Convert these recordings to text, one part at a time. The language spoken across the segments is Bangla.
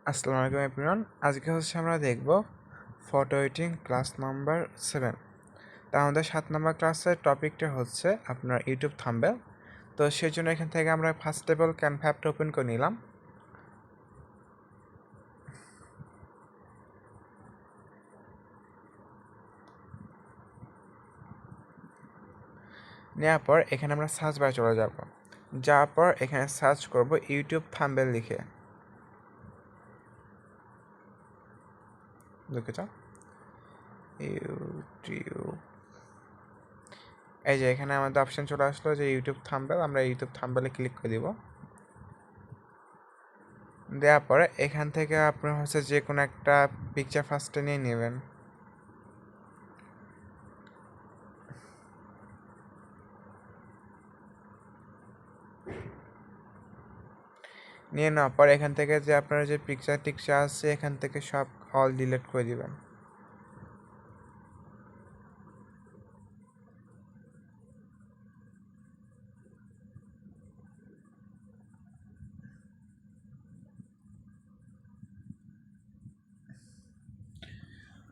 আসসালামু আলাইকুম এভরিওয়ান। আজকে আমরা দেখব ফটো এডিটিং ক্লাস নাম্বার 7। তা আমাদের 7 নম্বর ক্লাসের টপিকটা হচ্ছে আপনার ইউটিউব থাম্বনেল। তো সেই জন্য এখান থেকে আমরা ফার্স্ট অফ অল ক্যানভা অ্যাপটা ওপেন করে নিলাম। নেওয়ার পর এখানে আমরা সার্চ বারে চলে যাব। যাওয়ার পর এখানে সার্চ করব ইউটিউব থাম্বনেল লিখে। দুঃখিত, ইউটিউব। এই যে এখানে আমাদের অপশন চলে আসলো যে ইউটিউব থাম্বনেল। আমরা ইউটিউব থাম্বনেলে ক্লিক করে দিব। দেওয়ার পরে এখান থেকে আপনার হচ্ছে যে কোনো একটা পিকচার ফার্স্টে নিয়ে নেবেন। নিয়ে নেওয়ার পর এখান থেকে যে আপনার যে পিকচার টিকচার আছে এখান থেকে সব অল ডিলিট করে দিবেন।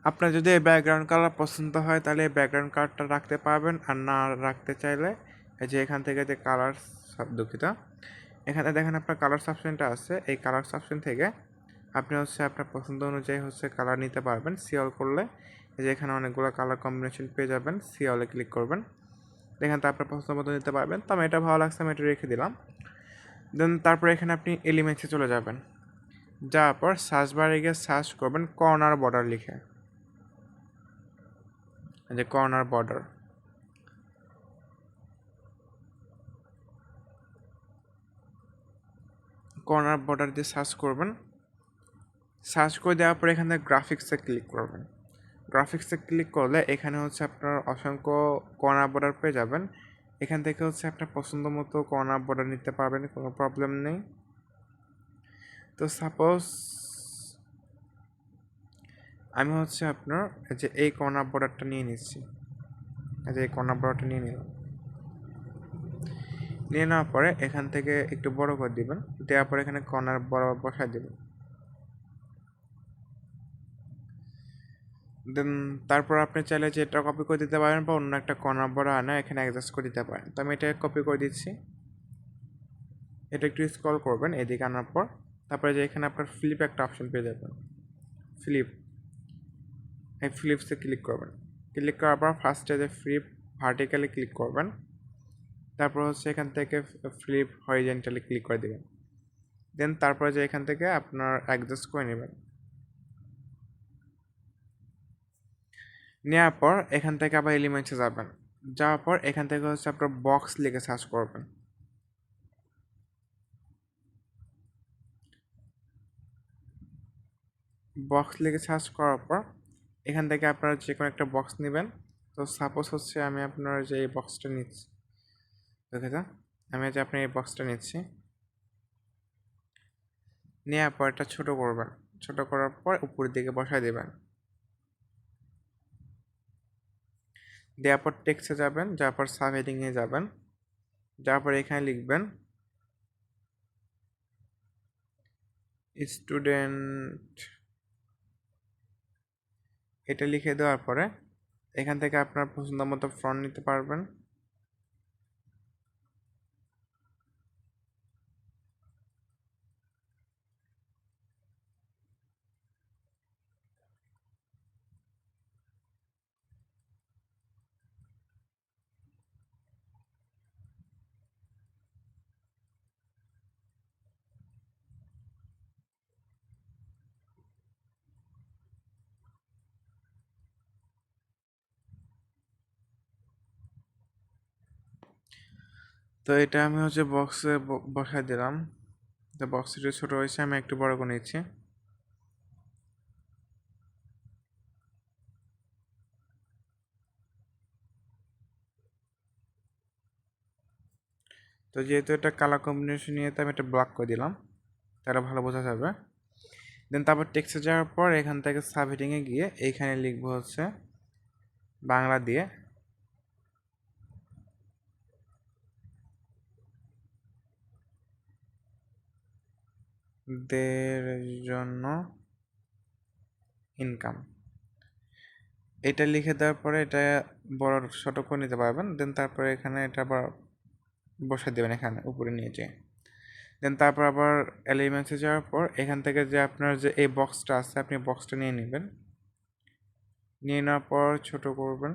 আপনার যদি এই ব্যাকগ্রাউন্ড কালার পছন্দ হয় তাহলে এই ব্যাকগ্রাউন্ড কালারটা রাখতে পারবেন, আর না রাখতে চাইলে এই যে এখান থেকে যে কালার, সব দুঃখিত, এখানে দেখেন আপনার কালার অপশনটা আছে। এই কালার অপশন থেকে আপনি হচ্ছে আপনার পছন্দ অনুযায়ী হচ্ছে কালার নিতে পারবেন। সিওল করলে এই যে এখানে অনেকগুলো কালার কম্বিনেশন পেয়ে যাবেন। সিওলে ক্লিক করবেন, এখান থেকে আপনার পছন্দ মতো নিতে পারবেন। তো আমি এটা ভালো লাগছে, আমি এটা রেখে দিলাম। দেন তারপরে এখানে আপনি এলিমেন্টসে চলে যাবেন। যাওয়ার পর সার্চ বারে গিয়ে সার্চ করবেন কর্নার বর্ডার লিখে। যে কর্নার বর্ডার, কর্নার বর্ডার দিয়ে সার্চ করবেন। সার্চ করে দেওয়ার পর এখানে গ্রাফিক্সে ক্লিক করবেন। গ্রাফিক্সে ক্লিক করলে এখানে হচ্ছে আপনার অসংখ্য কর্নার বর্ডার পেয়ে যাবেন। এখান থেকে হচ্ছে আপনার পছন্দ মতো কর্নার বর্ডার নিতে পারবেন, কোনো প্রবলেম নেই। তো সাপোজ আমি হচ্ছে আপনার যে এই কর্নার বর্ডারটা নিয়ে নিচ্ছি, যে এই কর্নার বর্ডারটা নিয়ে নিলাম। নিয়ে নেওয়ার পরে এখান থেকে একটু বড় করে দিবেন। দেওয়ার পরে এখানে কর্নার বরাবর বসায় দেবেন। দেন তারপর আপনি চাইলে যে এটা কপি করে দিতে পারেন বা অন্য একটা কর্নার বড় আনা এখানে অ্যাডজাস্ট করে দিতে পারেন। তো আমি এটা কপি করে দিচ্ছি। এটা একটু স্ক্রল করবেন এদিকে আনার পর, তারপরে যে এখানে আপনার ফ্লিপ একটা অপশন পেয়ে যাবেন। ফ্লিপ, এই ফ্লিপসে ক্লিক করবেন। ক্লিক করার পর ফার্স্টে যে ফ্লিপ ভার্টিক্যালি ক্লিক করবেন, তারপর হচ্ছে এখান থেকে ফ্লিপ হরিজেন্টালি ক্লিক করে দেবেন। দেন তারপরে যে এখান থেকে আপনার অ্যাডজাস্ট করে নেবেন। নেওয়ার পর এখান থেকে আবার এলিমেন্টসে যাবেন। যাওয়ার পর এখান থেকে হচ্ছে আপনার বক্স লিখে সার্চ করবেন। বক্স লিখে সার্চ করার পর এখান থেকে আপনারা যে কোনো একটা বক্স নেবেন। তো সাপোজ হচ্ছে আমি আপনার যে এই বক্সটা নিচ্ছি, দেখে আমি যে আপনি এই বক্সটা নিচ্ছি। নেওয়ার পর এটা ছোটো করবেন। ছোটো করার পর উপরের দিকে বসায় দেবেন। দেওয়ার পর টেক্সটে যাবেন, যাওয়ার পর সাব হেডিংয়ে যাবেন। যাওয়ার পর এখানে লিখবেন স্টুডেন্ট। এটা লিখে দেওয়ার পরে এখান থেকে আপনার পছন্দ মতো ফন্ট নিতে পারবেন। তো এটা আমি হচ্ছে বক্সে বসায় দিলাম। তো বক্সটা ছোটো হয়েছে, আমি একটু বড় করে নিচ্ছি। তো যেহেতু এটা কালার কম্বিনেশন নিয়ে, তো আমি এটা ব্লক করে দিলাম, তাহলে ভালো বোঝা যাবে। দেন তারপর টেক্সটে যাওয়ার পর এখান থেকে সাব হেডিংয়ে গিয়ে এইখানে লিখবো হচ্ছে বাংলা দিয়ে। দের জন্য ইনকাম, এটা লিখে দেওয়ার পরে এটা বড় ছোট করে নিতে পারবেন। দেন তারপরে এখানে এটা আবার বসে দেবেন এখানে উপরে নিয়ে যেয়ে। দেন তারপর আবার এলিমেন্টসে যাওয়ার পর এখান থেকে যে আপনার যে এই বক্সটা আছে আপনি বক্সটা নিয়ে নেবেন। নিয়ে নেওয়ার পর ছোট করবেন।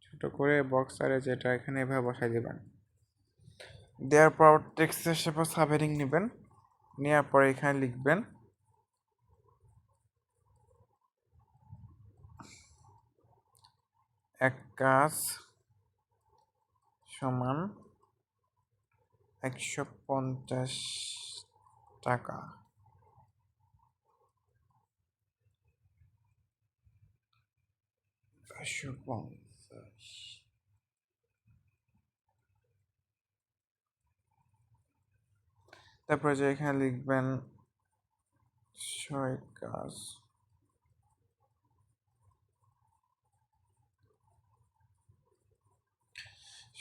ছোট করে বক্স আর যেটা এখানে এভাবে বসাই দেবেন। দেওয়ার পর টেক্সটের সাথে সাবহেডিং নেবেন। নেওয়ার পরে এখানে লিখবেন এক কাজ সমান 150 টাকা। তারপরে যে এখানে লিখবেন 6 কাজ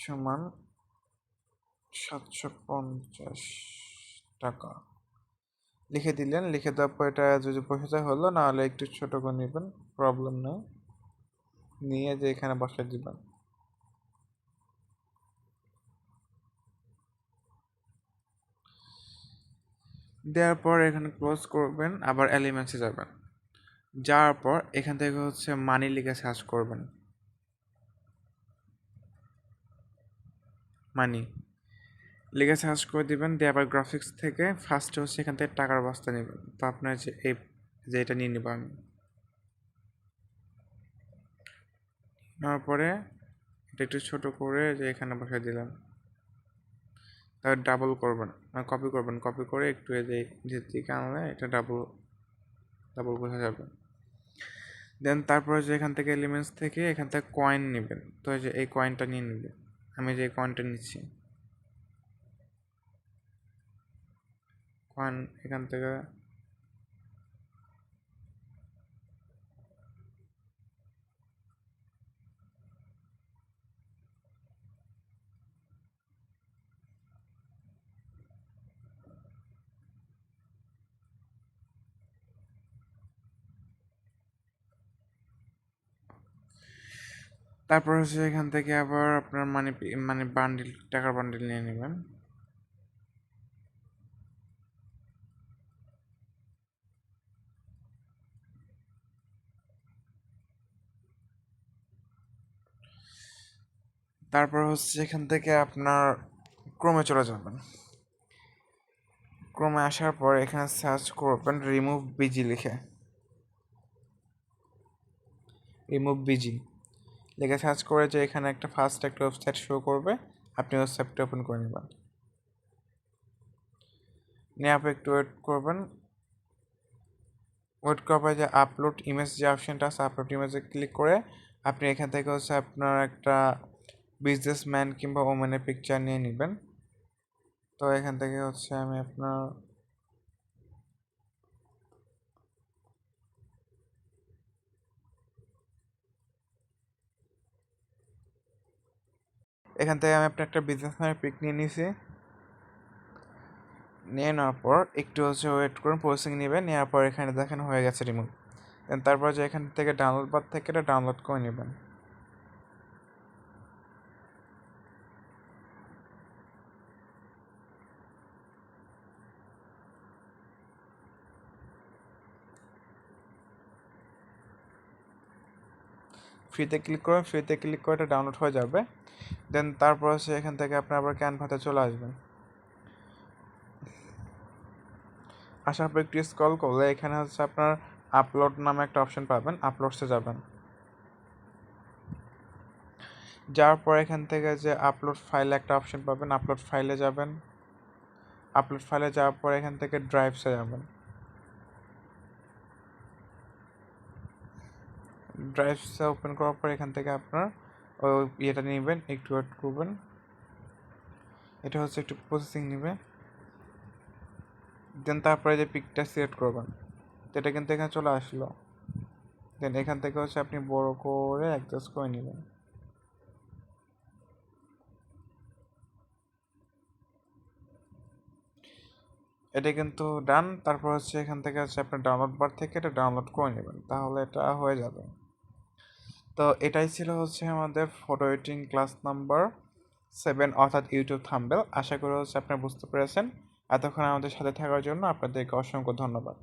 সমান 750 টাকা লিখে দিলেন। লিখে দেওয়ার পর এটা যদি বসে হলো, না হলে একটু ছোট করে নেবেন, প্রবলেম নেই। নিয়ে যে এখানে বসে দিবেন। দেওয়ার পর এখানে ক্লোজ করবেন, আবার এলিমেন্টসে যাবেন। যাওয়ার পর এখান থেকে হচ্ছে মানি লিখে সার্চ করবেন। মানি লিখে সার্চ করে দিবেন। দিয়ে আবার গ্রাফিক্স থেকে ফার্স্টে হচ্ছে এখান থেকে টাকার বস্তা নেবেন। তো আপনার যে এটা নিয়ে নেব আমি। নেওয়ার পরে এটা একটু ছোট করে যে এখানে বসাই দিলাম। তারপর ডাবল করবেন, কপি করবেন। কপি করে একটু এই যে দিকে আনলে এটা ডাবল বোঝা যাবে। দেন তারপরে যে এখান থেকে এলিমেন্টস থেকে এখান থেকে কয়েন নেবেন। তো যে এই কয়েনটা নিয়ে নেবেন। আমি যে কয়েনটা নিচ্ছি, কয়েন এখান থেকে তারপর হচ্ছে এখান থেকে আবার আপনার মানে বান্ডিল, টাকার বান্ডিল নিয়ে নেবেন। তারপর হচ্ছে এখান থেকে আপনার ক্রমে চলে যাবেন। ক্রমে আসার পর এখানে সার্চ করবেন রিমুভ বিজি লিখে। রিমুভ বিজি লিখে সার্চ করে যে এখানে একটা ফার্স্ট একটা ওয়েবসাইট শো করবে, আপনি ওয়েবসাইটটা ওপেন করে নেবেন। নিয়ে আপনি একটু ওয়েট করবেন। ওয়েট করার পরে যে আপলোড ইমেজ যে অপশানটা আছে, আপলোড ইমেজে ক্লিক করে আপনি এখান থেকে হচ্ছে আপনার একটা বিজনেসম্যান কিংবা ওমেনের পিকচার নিয়ে নেবেন। তো এখান থেকে হচ্ছে আমি আপনার এখান থেকে আমি আপনার একটা বিজনেসম্যানের পিক নিয়ে নিয়েছি। নিয়ে নেওয়ার পর একটু হচ্ছে ওয়েট করুন, প্রসেসিং নেবেন। নেওয়ার পর এখানে দেখেন হয়ে গেছে রিমুভ। দেন তারপর যে এখান থেকে ডাউনলোড বার থেকে এটা ডাউনলোড করে নেবেন। ফ্রিতে ক্লিক করবেন, ফ্রিতে ক্লিক করে এটা ডাউনলোড হয়ে যাবে। দেন তারপর হচ্ছে এখান থেকে আপনি আবার ক্যানভাতে চলে আসবেন। আসার পর একটু স্ক্রল করলে এখানে হচ্ছে আপনার আপলোড নামে একটা অপশন পাবেন, আপলোডসে যাবেন। যাওয়ার পর এখান থেকে যে আপলোড ফাইলে একটা অপশন পাবেন, আপলোড ফাইলে যাবেন। আপলোড ফাইলে যাওয়ার পর এখান থেকে ড্রাইভসে যাবেন। ড্রাইভসে ওপেন করার পর এখান থেকে আপনার ওই ইয়েটা নেবেন, একটু ওয়েট করবেন। এটা হচ্ছে একটু প্রসেসিং নেবে। দেন তারপরে যে পিকটা সিলেক্ট করবেন, তো এটা কিন্তু এখানে চলে আসলো। দেন এখান থেকে হচ্ছে আপনি বড় করে অ্যাডজাস্ট করে নেবেন। এটা কিন্তু ডান। তারপর হচ্ছে এখান থেকে হচ্ছে আপনার ডাউনলোড বার থেকে এটা ডাউনলোড করে নেবেন, তাহলে এটা হয়ে যাবে। তো এটাই ছিল হচ্ছে আমাদের ফটো এডিটিং ক্লাস নাম্বার 7 অর্থাৎ ইউটিউব থাম্বনেল। আশা করি হচ্ছে আপনারা বুঝতে পেরেছেন। এতক্ষণ আমাদের সাথে থাকার জন্য আপনাদেরকে অসংখ্য ধন্যবাদ।